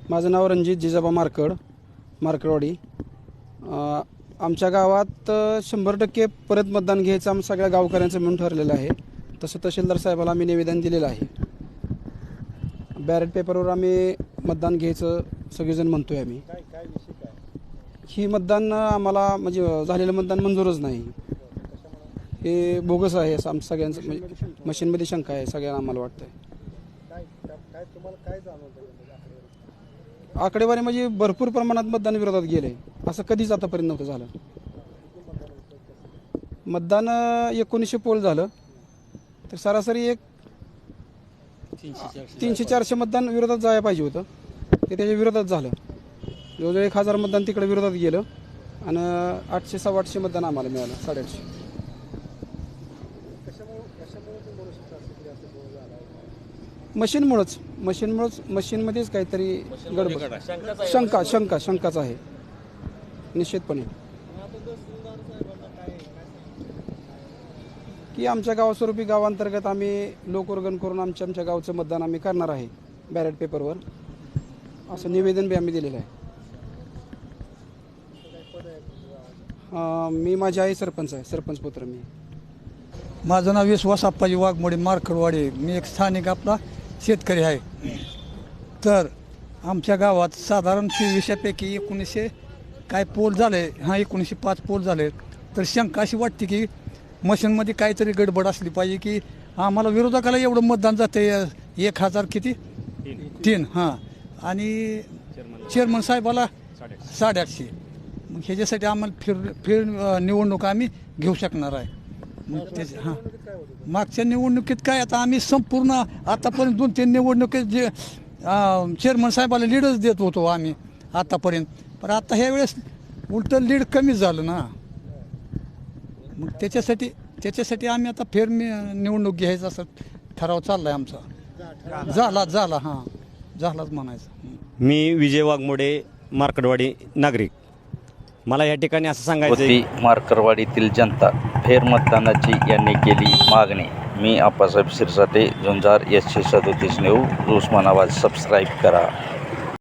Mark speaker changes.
Speaker 1: माझं नाव रणजित जिजाबा मार्कडवाडी. आमच्या गावात 100% परत मतदान घ्यायचं आम्ही सगळ्या गावकऱ्यांचं मिळून ठरलेलं आहे. तसं तहसीलदार साहेबाला आम्ही निवेदन दिलेलं आहे. बॅलेट पेपरवर आम्ही मतदान घ्यायचं सगळेजण म्हणतोय आम्ही. ही मतदान आम्हाला म्हणजे झालेलं मतदान मंजूरच नाही. हे बोगस आहे असं आमचं सगळ्यांचं म्हणजे मशीनमध्ये शंका आहे सगळ्यांना आम्हाला वाटतंय. आकडेवारी म्हणजे भरपूर प्रमाणात मतदान विरोधात गेले असं कधीच आतापर्यंत नव्हतं झालं. मतदान 1900 पोल झालं तर सरासरी एक 300-400 मतदान विरोधात जायला पाहिजे होतं. ते त्याच्या विरोधात झालं. जवळजवळ 1000 मतदान तिकडे विरोधात गेलं आणि 800-850 मतदान आम्हाला मिळालं. 850. मशीनमध्येच काहीतरी गडबड शंकाच आहे निश्चितपणे की आमच्या गावास्वरूपी गावांतर्गत आम्ही लोकवर्गण करून आमच्या गावचं मतदान आम्ही करणार आहे बॅलेट पेपरवर असं निवेदन बी आम्ही दिलेलं आहे. मी माझी आई सरपंच पुत्र.
Speaker 2: माझं नाव विश्वास आप्पाजी वाघमोडे मार्कडवाडी. मी एक स्थानिक आपला शेतकरी आहे. तर आमच्या गावात साधारण 24पैकी 1900 काय पोल झाले. 1905 पोल झाले. तर शंका अशी वाटते की मशीनमध्ये काहीतरी गडबड असली पाहिजे की आम्हाला विरोधकाला एवढं मतदान जाते 1000 किती 3 आणि चेअरमन साहेबाला 850. मग ह्याच्यासाठी आम्हाला फिर निवडणूक आम्ही घेऊ शकणार आहे. मग मागच्या निवडणुकीत काय आता आम्ही संपूर्ण आतापर्यंत 2-3 निवडणुकीत जे चेअरमन साहेबाला लीडच देत होतो आम्ही आतापर्यंत. पण आता ह्या वेळेस उलटं लीड कमी झालं ना. मग त्याच्यासाठी आम्ही आता निवडणूक घ्यायचा असं ठराव चाललाय आमचा. झालाच म्हणायचं.
Speaker 3: मी विजय वाघमोडे मार्कडवाडी नागरिक. मला या ठिकाणी असं सांगायचं
Speaker 4: मार्कडवाडीतील जनता फेरमतदानाची यांनी केली मागणी. मी आप्पासाहेब शिरसाटे, झुंजार, 137 न्यूज, उस्मानाबाद. सबस्क्राईब करा.